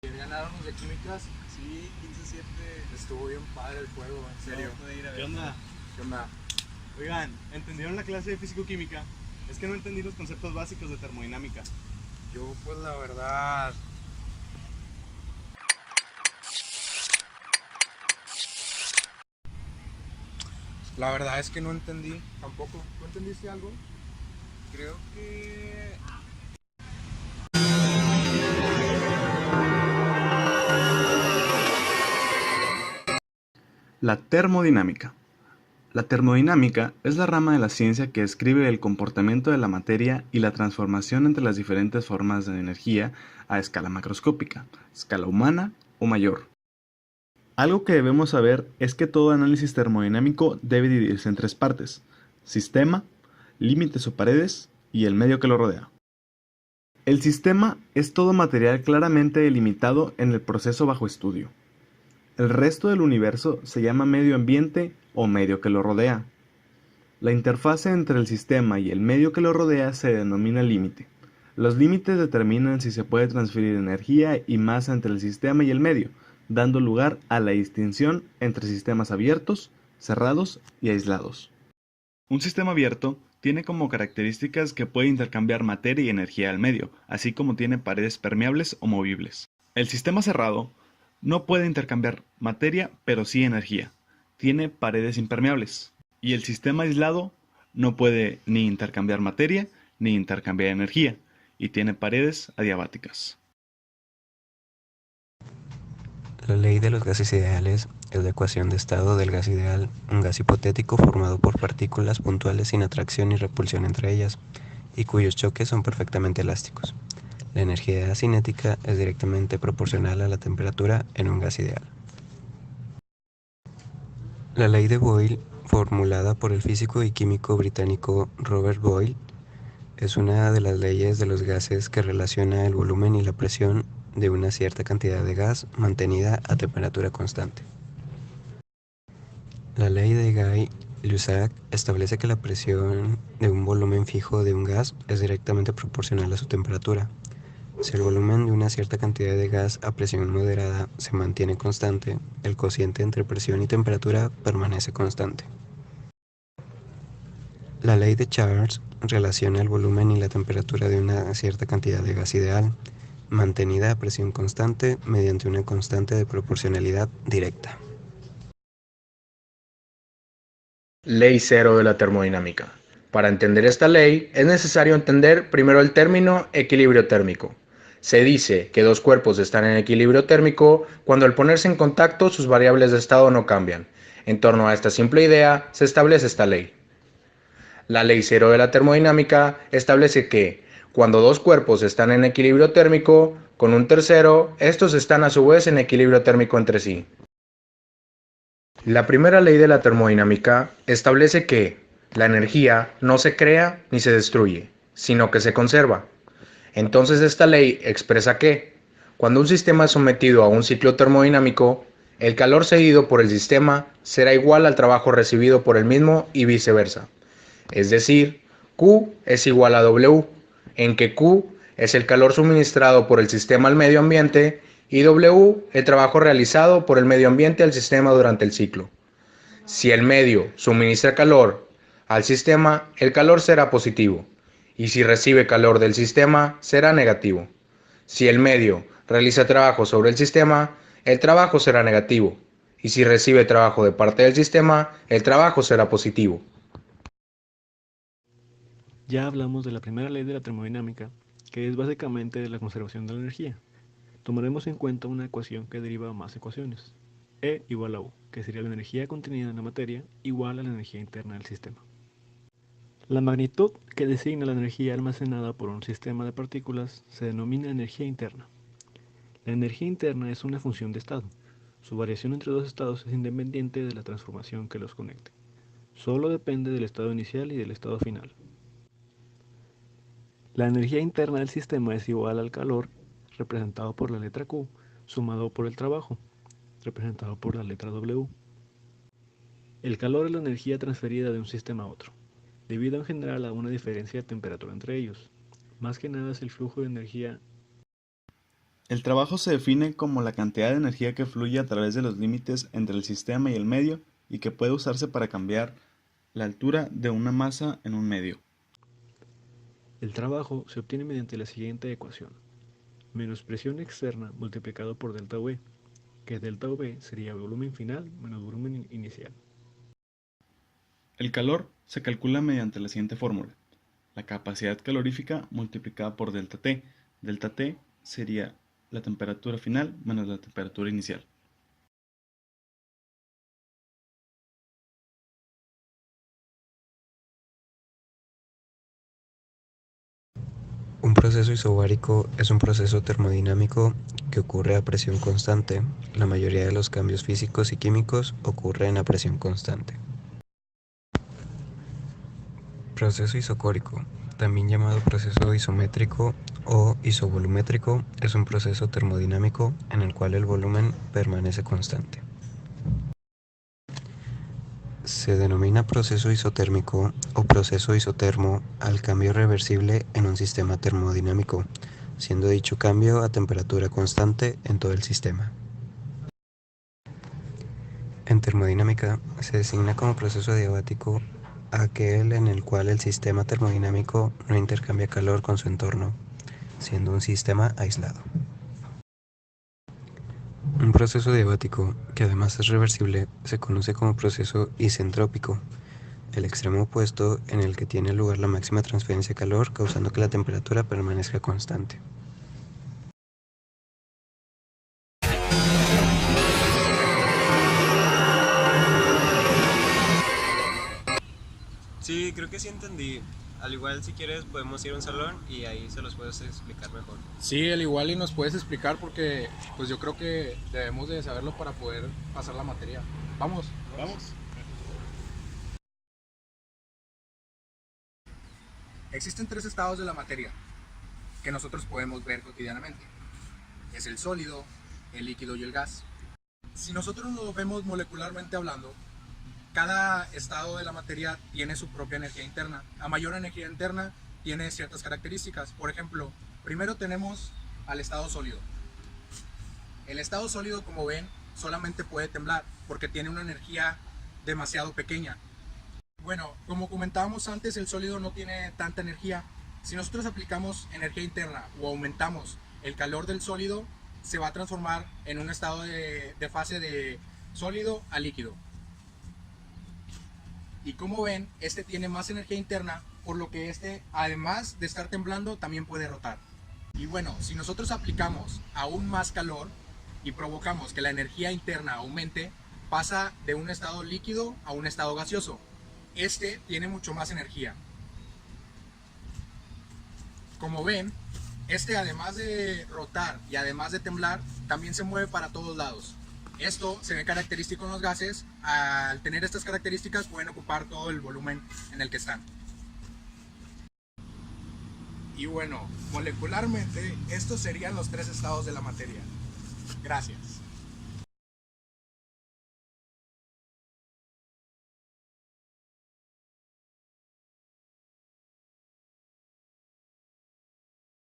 ¿Ayer ganaron los de químicas? Sí, 15-7. Estuvo bien padre el juego, en serio. No pude ir a ver. ¿Qué onda? ¿Qué onda? Oigan, ¿entendieron la clase de físico-química? Es que no entendí los conceptos básicos de termodinámica. Yo, pues la verdad. La verdad es que no entendí tampoco. ¿Tú entendiste algo? Creo que... La termodinámica. La termodinámica es la rama de la ciencia que describe el comportamiento de la materia y la transformación entre las diferentes formas de energía a escala macroscópica, escala humana o mayor. Algo que debemos saber es que todo análisis termodinámico debe dividirse en tres partes: sistema, límites o paredes y el medio que lo rodea. El sistema es todo material claramente delimitado en el proceso bajo estudio. El resto del universo se llama medio ambiente o medio que lo rodea. La interfase entre el sistema y el medio que lo rodea se denomina límite. Los límites determinan si se puede transferir energía y masa entre el sistema y el medio, dando lugar a la distinción entre sistemas abiertos, cerrados y aislados. Un sistema abierto tiene como características que puede intercambiar materia y energía al medio, así como tiene paredes permeables o movibles. El sistema cerrado no puede intercambiar materia, pero sí energía. Tiene paredes impermeables. Y el sistema aislado no puede ni intercambiar materia ni intercambiar energía, y tiene paredes adiabáticas. La ley de los gases ideales es la ecuación de estado del gas ideal, un gas hipotético formado por partículas puntuales sin atracción y repulsión entre ellas, y cuyos choques son perfectamente elásticos. La energía cinética es directamente proporcional a la temperatura en un gas ideal. La ley de Boyle, formulada por el físico y químico británico Robert Boyle, es una de las leyes de los gases que relaciona el volumen y la presión de una cierta cantidad de gas mantenida a temperatura constante. La ley de Gay-Lussac establece que la presión de un volumen fijo de un gas es directamente proporcional a su temperatura. Si el volumen de una cierta cantidad de gas a presión moderada se mantiene constante, el cociente entre presión y temperatura permanece constante. La ley de Charles relaciona el volumen y la temperatura de una cierta cantidad de gas ideal, mantenida a presión constante mediante una constante de proporcionalidad directa. Ley cero de la termodinámica. Para entender esta ley es necesario entender primero el término equilibrio térmico. Se dice que dos cuerpos están en equilibrio térmico cuando al ponerse en contacto sus variables de estado no cambian. En torno a esta simple idea se establece esta ley. La ley cero de la termodinámica establece que, cuando dos cuerpos están en equilibrio térmico con un tercero, estos están a su vez en equilibrio térmico entre sí. La primera ley de la termodinámica establece que la energía no se crea ni se destruye, sino que se conserva. Entonces esta ley expresa que, cuando un sistema es sometido a un ciclo termodinámico, el calor cedido por el sistema será igual al trabajo recibido por el mismo y viceversa. Es decir, Q es igual a W, en que Q es el calor suministrado por el sistema al medio ambiente y W el trabajo realizado por el medio ambiente al sistema durante el ciclo. Si el medio suministra calor al sistema, el calor será positivo, y si recibe calor del sistema, será negativo. Si el medio realiza trabajo sobre el sistema, el trabajo será negativo, y si recibe trabajo de parte del sistema, el trabajo será positivo. Ya hablamos de la primera ley de la termodinámica, que es básicamente de la conservación de la energía. Tomaremos en cuenta una ecuación que deriva más ecuaciones. E igual a U, que sería la energía contenida en la materia igual a la energía interna del sistema. La magnitud que designa la energía almacenada por un sistema de partículas se denomina energía interna. La energía interna es una función de estado. Su variación entre dos estados es independiente de la transformación que los conecte. Solo depende del estado inicial y del estado final. La energía interna del sistema es igual al calor, representado por la letra Q, sumado por el trabajo, representado por la letra W. El calor es la energía transferida de un sistema a otro, debido en general a una diferencia de temperatura entre ellos. Más que nada es el flujo de energía. El trabajo se define como la cantidad de energía que fluye a través de los límites entre el sistema y el medio y que puede usarse para cambiar la altura de una masa en un medio. El trabajo se obtiene mediante la siguiente ecuación: menos presión externa multiplicado por delta V, que delta V sería volumen final menos volumen inicial. El calor se calcula mediante la siguiente fórmula: la capacidad calorífica multiplicada por delta T. Delta T sería la temperatura final menos la temperatura inicial. Un proceso isobárico es un proceso termodinámico que ocurre a presión constante. La mayoría de los cambios físicos y químicos ocurren a presión constante. Proceso isocórico, también llamado proceso isométrico o isovolumétrico, es un proceso termodinámico en el cual el volumen permanece constante. Se denomina proceso isotérmico o proceso isotermo al cambio reversible en un sistema termodinámico, siendo dicho cambio a temperatura constante en todo el sistema. En termodinámica se designa como proceso adiabático aquel en el cual el sistema termodinámico no intercambia calor con su entorno, siendo un sistema aislado. Un proceso adiabático, que además es reversible, se conoce como proceso isentrópico, el extremo opuesto en el que tiene lugar la máxima transferencia de calor, causando que la temperatura permanezca constante. Sí, creo que sí entendí. Al igual, si quieres, podemos ir a un salón y ahí se los puedes explicar mejor. Sí, al igual y nos puedes explicar porque pues yo creo que debemos de saberlo para poder pasar la materia. Vamos. Vamos. Existen tres estados de la materia que nosotros podemos ver cotidianamente. Es el sólido, el líquido y el gas. Si nosotros lo vemos molecularmente hablando, cada estado de la materia tiene su propia energía interna. A mayor energía interna tiene ciertas características. Por ejemplo, primero tenemos al estado sólido. El estado sólido, como ven, solamente puede temblar porque tiene una energía demasiado pequeña. Bueno, como comentábamos antes, el sólido no tiene tanta energía. Si nosotros aplicamos energía interna o aumentamos el calor del sólido, se va a transformar en un estado de fase de sólido a líquido. Y como ven, este tiene más energía interna, por lo que este, además de estar temblando, también puede rotar. Y bueno, si nosotros aplicamos aún más calor y provocamos que la energía interna aumente, pasa de un estado líquido a un estado gaseoso. Este tiene mucho más energía. Como ven, este además de rotar y además de temblar, también se mueve para todos lados. Esto se ve característico en los gases. Al tener estas características pueden ocupar todo el volumen en el que están. Y bueno, molecularmente estos serían los tres estados de la materia. Gracias.